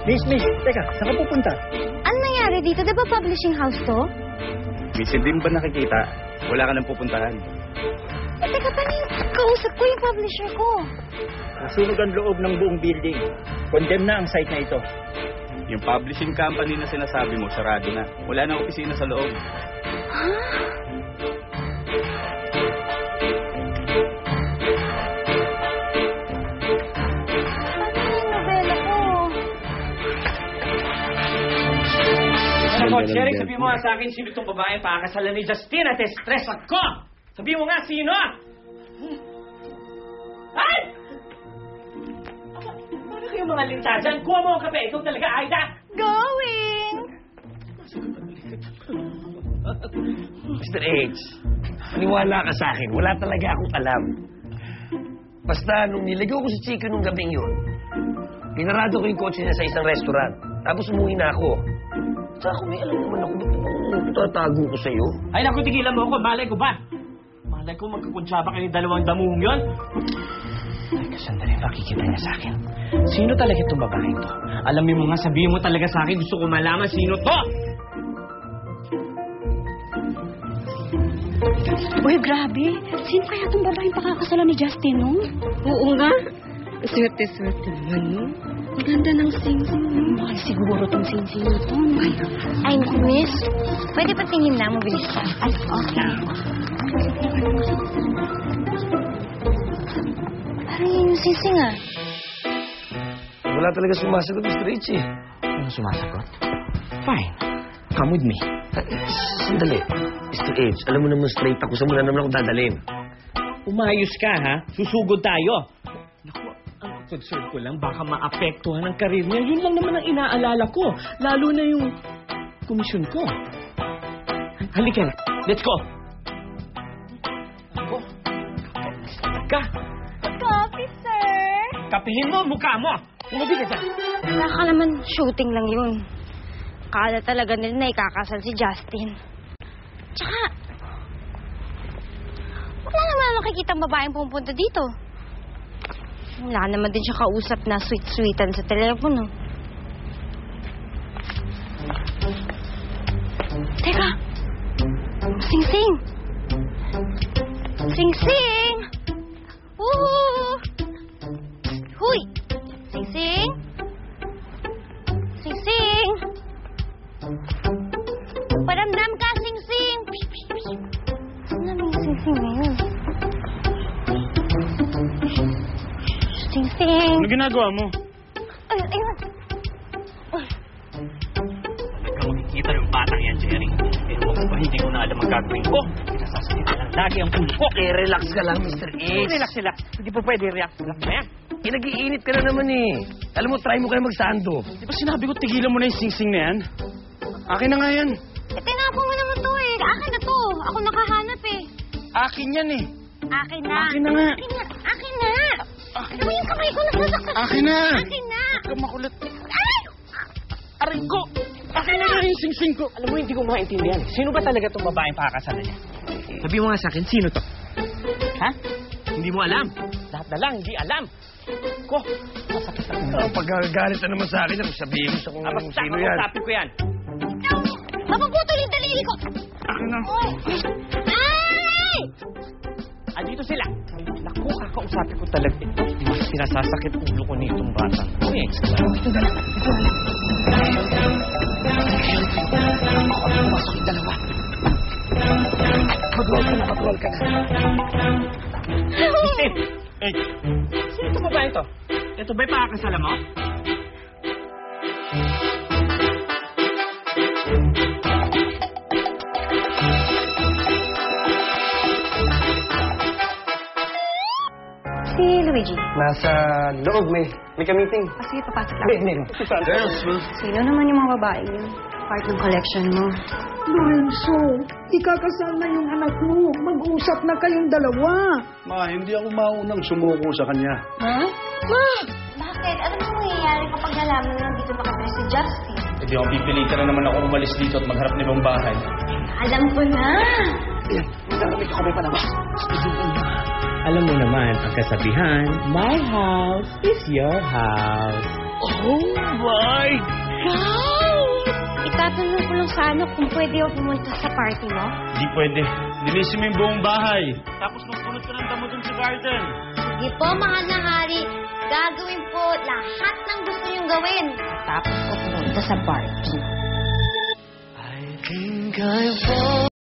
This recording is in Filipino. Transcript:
Miss, teka, saan ka pupunta? Ano nangyari dito? Di ba publishing house to? Miss, hindi mo ba nakikita? Wala ka nang pupuntahan. Teka, paano yung kausap ko yung publisher ko? Nasunog ang loob ng buong building. Condemn na ang site na ito. Yung publishing company na sinasabi mo, sarado na. Wala nang opisina sa loob. Jerry, sabihin mo nga sa akin sino itong babae pakakasalan ni Justin at stress ako! Sabihin mo nga sino! Ay! Paano kayo mga linta dyan? Kuha mo ang kape. Ikaw talaga, Aida! Going! Mr. H, maniwala ka sa akin. Wala talaga akong alam. Basta nung niligaw ko si Chico nung gabing yun, pinarado ko yung kotse niya sa isang restaurant. Tapos umuwi na ako. Tsaka kung may alam naman ako, ba't tatago ko sa'yo? Ay, naku, tigilan mo ako. Malay ko ba? Malay ko magkakuntsaba kayo ng dalawang damuhong yun. Ay, sandali, makikita niya sa akin. Sino talaga itong babae to? Alamin mo nga, sabihin mo talaga sa akin. Gusto ko malaman sino to! Uy, grabe. Sino kaya itong babaeng pakakasalan ni Justin, no? Oo nga. Swerte-swerte naman, no? Ang ganda ng sing-sing, no? Mahal siguro itong sing-sing ito. Ay, miss. Pwede pa tingin na, mabilis ka. Ay, okay. Parang yun yung sing-sing, ah. Wala talaga sumasagot, Mr. H, eh. Ano sumasagot? Fine. Come with me. Sandali. Mr. H, alam mo naman straight ako. Saan mo na naman ako dadalhin? Umayos ka, ha? Susugod tayo. Naku, ang concern ko lang, baka maapektuhan ang karir niya. Yun lang naman ang inaalala ko. Lalo na yung komisyon ko. Halika na. Let's go. Ako. Ka. Coffee, sir. Kapihin mo, mukha mo. Umubi ka dyan. Wala ka naman, shooting lang yun. Kala talaga nila na ikakasal si Justin. Tsaka, wala naman nakikita ang babaeng pumunta dito. Wala naman din siya kausap na sweet-sweetan sa telepono. Teka! Sing-sing! Sing-sing! Woo! Huy! Sing-sing! Sing-sing! Paramdam ka, Sing-sing! Saan naman yung Sing-sing na yun? Sing-sing! Ano ginagawa mo? Ay, ayun! Ikaw makikita yung batang yan, Jerry. Pero wag ba hindi ko na alam ang gagawin ko? Pinasasakita lang lagi ang pulo ko. Eh, relax ka lang, Mr. H. Relax. Hindi pa pwede relax na yan. Eh, nag-iinit ka na naman, eh. Alam mo, try mo kayo magsando. Di ba sinabi ko tigilan mo na yung sing-sing na yan? Akin na nga yan. Tinapon mo naman to eh. Akin na to. Ako nakahanap eh. Akin yan eh. Akin na. Akin na nga. Akin na. Ano ba yung kamay ko nasasaktan? Akin na. Akin na. Huwag ka makulit. Ay! Aray ko. Akin na nga yung sing-sing ko. Alam mo, hindi ko maintindihan. Sino ba talaga itong babaeng pakakasalan niya? Sabihin mo nga sa akin, sino to? Ha? Hindi mo alam. Lahat na lang, hindi alam. Ko, masakit na Oh, pagkagalit na naman sa akin, sabihin mo sa kung sino yan. Masapin ko yan. Mapaputol yung daliri ko. Akin na. Ay! Andito sila. Naku, kakausapin ko talaga ito. Mas sinasasakit ulo ko nitong bata. Uy, ito na lang. Ako na pumasok yung dalawa. Mag-roll ka na. Justin! Eh, Sino ito babae ito? Ito ba'y pakakasala mo? Si Luigi. Nasa loob, may ka-meeting. Sige, papasok lang. Meron. Sino naman yung mga babae yun? Part ng collection mo. Lorenzo, ikakasal na yung anak mo. Mag-usap na kayong dalawa. Ma, hindi ako maunang sumuko sa kanya. Ha? Ma! Bakit? Ano mo nangyayari kapag nalaman na nandito nakatira si Justin? hindi ako pipilitan na naman ako umalis dito at magharap ng ibang bahay. Alam ko na! narinig ako may palabas. Alam mo naman, ang kasabihan, my house is your house. Oh my God! Itatanong ko lang sana kung pwede ako pumunta sa party mo. Di pwede. Linisin mo yung buong bahay. Tapos magpunot ka ng damo dun sa garden. Sige po, mahal na hari. Gagawin po lahat ng gusto niyong gawin. Tapos ko pumunta sa party. I think I fall